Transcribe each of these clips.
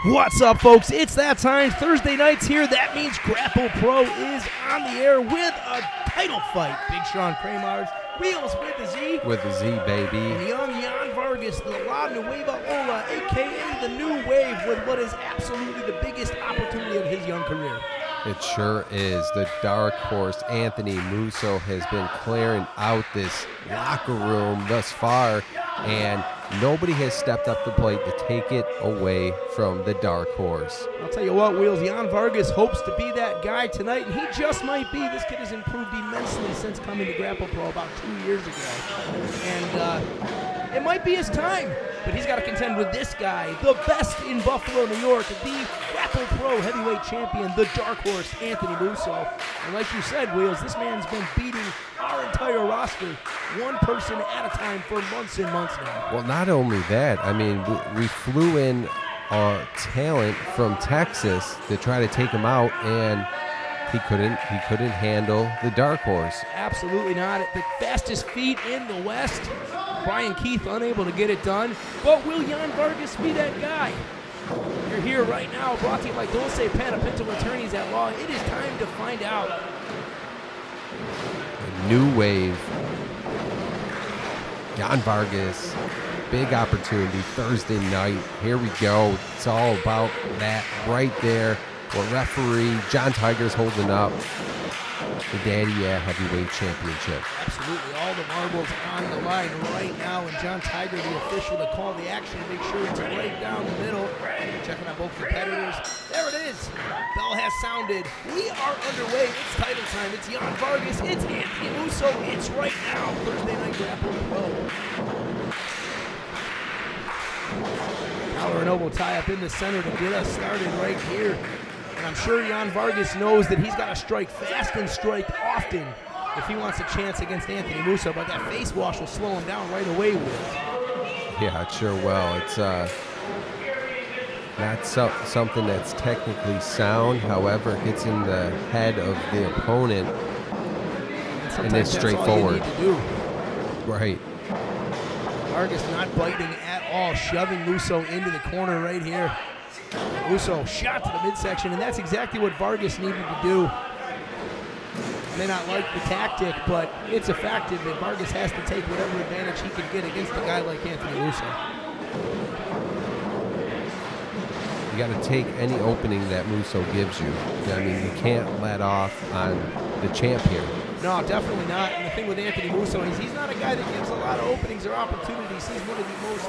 What's up, folks? It's that time. Thursday night's here. That means Grapple Pro is on the air with a title fight. Big Sean Kramer's Wheels with the Z. With the Z, baby. And young Yan Vargas, the Nueva Ola, a.k.a. the new wave, with what is absolutely the biggest opportunity of his young career. It sure is. The dark horse, Anthony Musso, has been clearing out this locker room thus far, and nobody has stepped up the plate to take it away from the dark horse. I'll tell you what, Wheels, Yan Vargas hopes to be that guy tonight, and he just might be. This kid has improved immensely since coming to Grapple Pro about 2 years ago. And it might be his time, but he's got to contend with this guy, the best in Buffalo, New York, the Grapple Pro Heavyweight Champion, the dark horse, Anthony Musso. And like you said, Wheels, this man's been beating our entire roster, one person at a time, for months and months now. Well, not only that, I mean, we flew in talent from Texas to try to take him out, and he couldn't handle the dark horse. Absolutely not. The fastest feet in the West. Brian Keith unable to get it done. But will Yan Vargas be that guy? You're here right now, brought to you by Dolce, Panepinto attorneys at law. It is time to find out. A new wave. Yan Vargas, big opportunity Thursday night. Here we go. It's all about that right there. Well, referee John Tiger's holding up the Daddy Heavyweight Championship. Absolutely. All the marbles on the line right now, and John Tiger, the official, to call the action, make sure it's right down the middle. Checking out both competitors. There it is. Bell has sounded. We are underway. It's title time. It's Yan Vargas. It's Anthony Musso. It's right now. Thursday Night Grapple Pro. Collar and elbow tie up in the center to get us started right here. And I'm sure Yan Vargas knows that he's got to strike fast and strike often if he wants a chance against Anthony Musso, but that face wash will slow him down right away with. Yeah, it sure will. It's not something that's technically sound. However, it gets in the head of the opponent, and it's straightforward. That's all you need to do. Right. Vargas not biting at all, shoving Musso into the corner right here. Musso shot to the midsection, and that's exactly what Vargas needed to do. May not like the tactic, but it's effective, and Vargas has to take whatever advantage he can get against a guy like Anthony Musso. You got to take any opening that Musso gives you. I mean, you can't let off on the champ here. No, definitely not. And the thing with Anthony Musso is he's not a guy that gives a lot of openings or opportunities. He's one of the most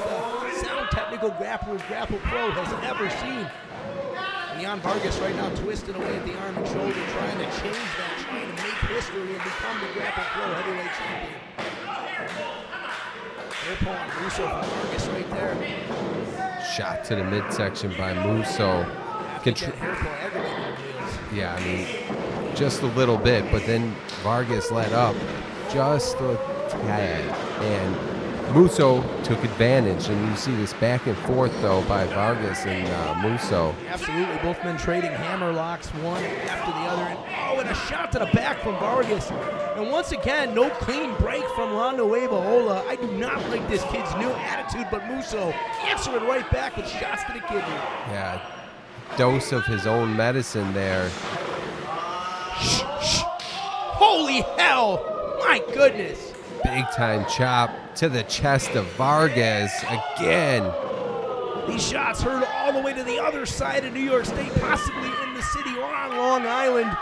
sound technical grapplers Grapple Pro has ever seen. And Yan Vargas right now twisting away at the arm and shoulder, trying to change that, trying to make history and become the Grapple Pro Heavyweight Champion. They're pulling Musso from Vargas right there. Shot to the midsection by Musso. Yeah, I mean, just a little bit, but then Vargas let up just a tad, and Musso took advantage. And you see this back and forth, though, by Vargas and Musso. Absolutely, both men trading hammer locks, one after the other. And a shot to the back from Vargas. And once again, no clean break from Nueva Ola. I do not like this kid's new attitude, but Musso answering right back with shots to the kidney. Yeah, dose of his own medicine there. Shh. Holy hell! My goodness! Big time chop to the chest of Vargas again. These shots heard all the way to the other side of New York State, possibly in the city or on Long Island.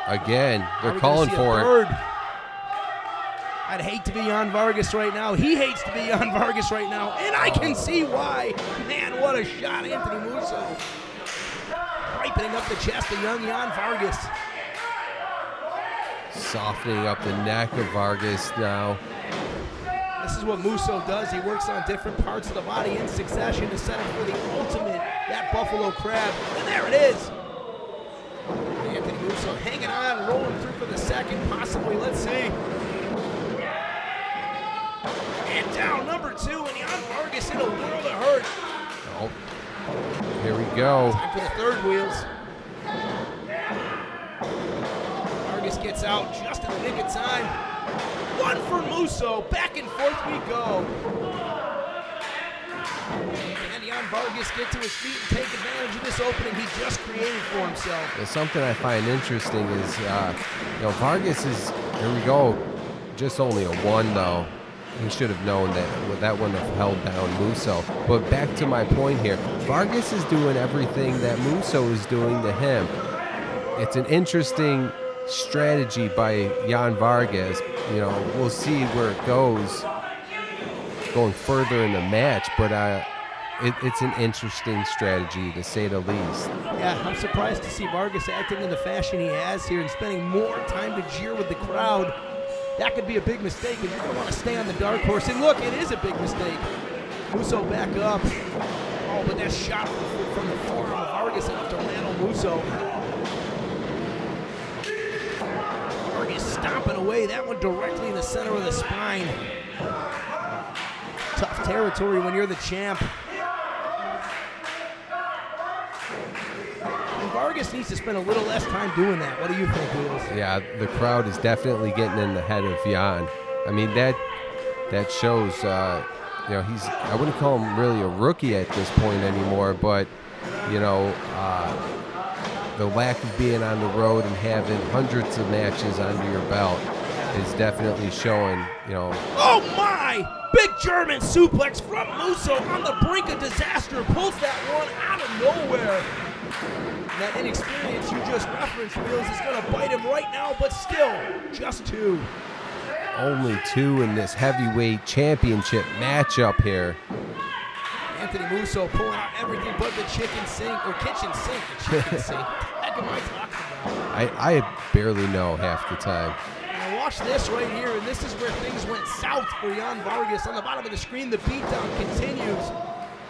Again, they're calling for it. I'd hate to be Yan Vargas right now. He hates to be Yan Vargas right now, and I can see why. Man, what a shot, Anthony Musso. Ripening up the chest of young Yan Vargas. Softening up the neck of Vargas now. This is what Musso does. He works on different parts of the body in succession to set up for the ultimate, that Buffalo Crab. And there it is. Anthony Musso hanging on, rolling through for the second, possibly. Let's see. And down number two, and Yan Vargas in a world of hurt. Oh, here we go. Time for the third, Wheels. Vargas gets out just in the nick of time. One for Musso. Back and forth we go. And Yan Yan Vargas get to his feet and take advantage of this opening he just created for himself. Something I find interesting is, Vargas is, here we go, just only a 1 though. He should have known that wouldn't have held down Musso. But back to my point here, Vargas is doing everything that Musso is doing to him. It's an interesting strategy by Yan Vargas. We'll see where it goes going further in the match, but it's an interesting strategy to say the least. Yeah, I'm surprised to see Vargas acting in the fashion he has here and spending more time to jeer with the crowd. That could be a big mistake, and you don't want to stay on the dark horse. And look, it is a big mistake. Musso back up. Oh, but that shot from the forearm of Vargas enough to land on Musso. Vargas stomping away. That one directly in the center of the spine. Tough territory when you're the champ. Vargas needs to spend a little less time doing that. What do you think, Wheels? Yeah, the crowd is definitely getting in the head of Yan. I mean, that shows, he's, I wouldn't call him really a rookie at this point anymore, but, the lack of being on the road and having hundreds of matches under your belt is definitely showing, Oh my! Big German suplex from Musso on the brink of disaster. Pulls that one out of nowhere. That inexperience you just referenced, Wheels, is going to bite him right now, but still, just 2. Only 2 in this heavyweight championship matchup here. Anthony Musso pulling out everything but the kitchen sink. The chicken sink. What the heck am I talking about? I barely know half the time. Now watch this right here, and this is where things went south for Yan Vargas. On the bottom of the screen, the beatdown continues.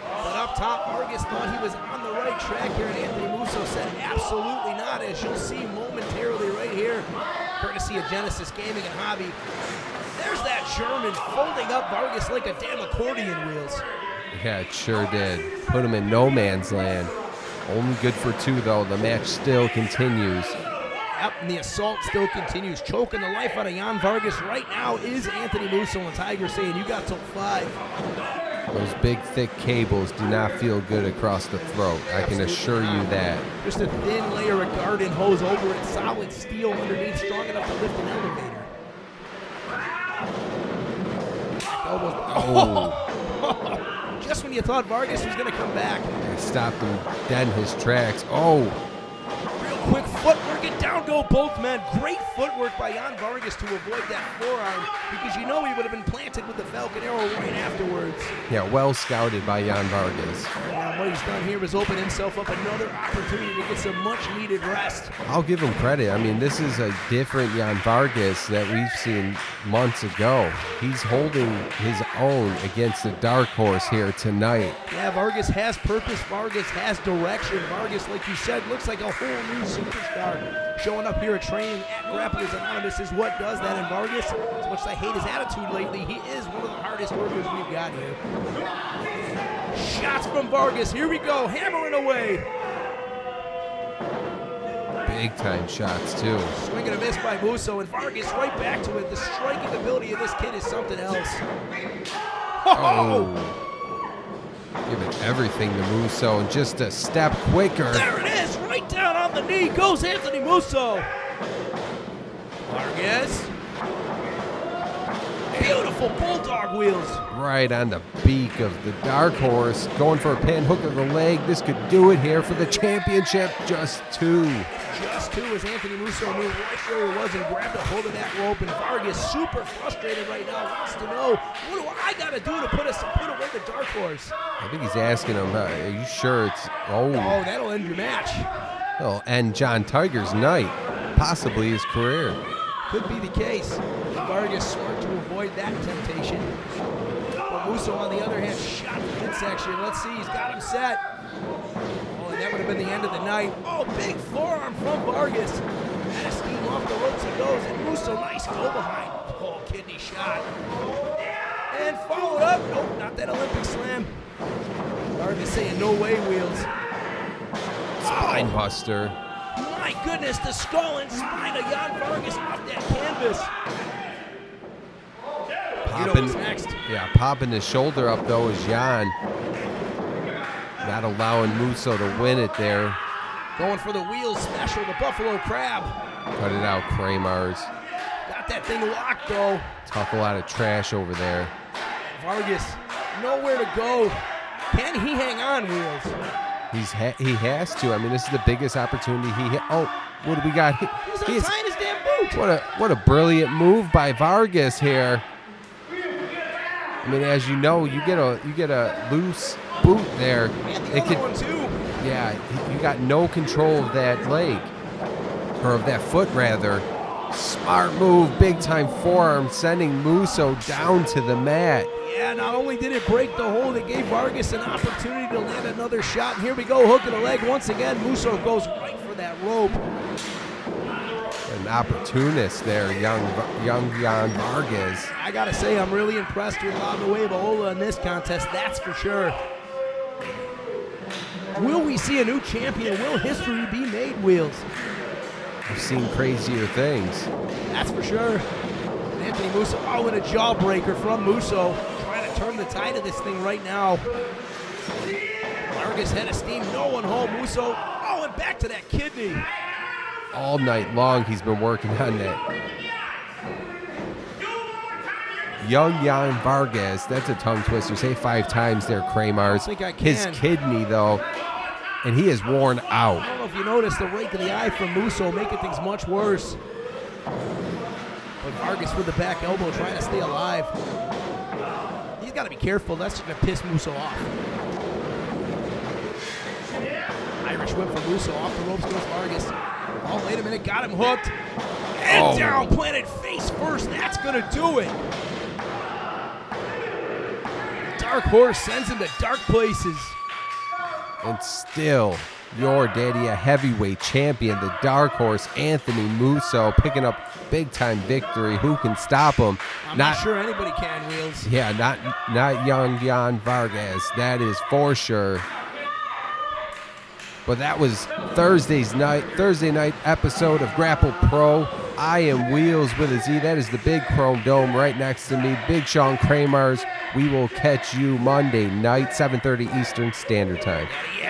But up top, Vargas thought he was on the right track here, and Anthony Musso said absolutely not, as you'll see momentarily right here, courtesy of Genesis Gaming and Hobby. There's that German folding up Vargas like a damn accordion, Wheels. Yeah, it sure did. Put him in no man's land. Only good for 2, though. The match still continues. Yep, and the assault still continues. Choking the life out of Yan Vargas right now is Anthony Musso, and Tiger saying, you got till 5. Those big, thick cables do not feel good across the throat. I can assure you that. Just a thin layer of garden hose over it, solid steel underneath, strong enough to lift an elevator. Oh. Just when you thought Vargas was going to come back. Stopped him dead in his tracks. Oh. Real quick footwork, and down go both men. Great footwork by Yan Vargas to avoid that forearm, because he would have been planted with the Falcon Arrow right afterwards. Yeah, well scouted by Yan Vargas. And what he's done here is open himself up another opportunity to get some much-needed rest. I'll give him credit. I mean, this is a different Yan Vargas that we've seen months ago. He's holding his own against the dark horse here tonight. Yeah, Vargas has purpose. Vargas has direction. Vargas, like you said, looks like a whole new superstar. Showing up here at training at Grapplers Anonymous is what does that. And Vargas, as much as I hate his attitude lately, he is one of the hardest workers we've got here. Shots from Vargas. Here we go. Hammering away. Big time shots, too. Swing and a miss by Musso, and Vargas right back to it. The striking ability of this kid is something else. Oh. Giving everything to Musso, and just a step quicker. There it is. Right down on the knee goes Anthony Musso. Vargas. Beautiful bulldog wheels. Right on the beak of the dark horse. Going for a pan hook of the leg. This could do it here for the championship. Just 2. Just 2 as Anthony Musso moved right where he was and grabbed a hold of that rope. And Vargas, super frustrated right now, wants to know, what do I got to do to put away the dark horse? I think he's asking him, are you sure it's... Oh, that'll end your match. It'll end John Tiger's night. Possibly his career. Could be the case. Vargas smart to avoid that temptation. But Musso, on the other hand, shot the midsection. Let's see, he's got him set. Oh, and that would have been the end of the night. Oh, big forearm from Vargas. Out of steam, off the ropes he goes. And Musso, nice go behind. Oh, kidney shot. And followed up. Nope, not that Olympic slam. Vargas saying no way, Wheels. Spine buster. My goodness, the skull and spine of Yan Vargas off that canvas. Popping, next. Yeah, popping his shoulder up though is Yan. Not allowing Musso to win it there. Going for the wheels special, the Buffalo Crab. Cut it out, Kramars. Got that thing locked, though. Talk a lot of trash over there. Vargas, nowhere to go. Can he hang on, Wheels? He has to. I mean, this is the biggest opportunity Oh, what do we got? He's untying his damn boot. What a brilliant move by Vargas here. I mean, as you know, you get a loose boot there. And the other one too. Yeah, you got no control of that leg, or of that foot rather. Smart move, big time forearm, sending Musso down to the mat. Yeah, not only did it break the hold, it gave Vargas an opportunity to land another shot. And here we go, hook of the leg once again. Musso goes right for that rope. An opportunist there, young Yan Vargas. I gotta say, I'm really impressed with Nueva Ola in this contest, that's for sure. Will we see a new champion? Will history be made, Wheels? I've seen crazier things. That's for sure. Anthony Musso, and a jawbreaker from Musso. Trying to turn the tide of this thing right now. Vargas head of steam, no one home. Musso, and back to that kidney. All night long he's been working on that. Young Yan Vargas, that's a tongue twister. Say 5 times there, Kramars. I think I can. His kidney, though, and he is worn out. I don't know if you noticed the right to the eye from Musso, making things much worse. But Vargas with the back elbow trying to stay alive. He's got to be careful. That's just going to piss Musso off. Irish whip from Musso. Off the ropes goes Vargas. Oh, wait a minute. Got him hooked. And down. Planted face first. That's going to do it. Dark Horse sends him to dark places. And still, your daddy, a heavyweight champion, the Dark Horse, Anthony Musso, picking up big-time victory. Who can stop him? I'm not sure anybody can, Wheels. Yeah, not young Yan Vargas. That is for sure. But that was Thursday night episode of Grapple Pro. I am Wheels with a Z. That is the big chrome dome right next to me. Big Sean Kramars. We will catch you Monday night, 7:30 Eastern Standard Time. Yeah.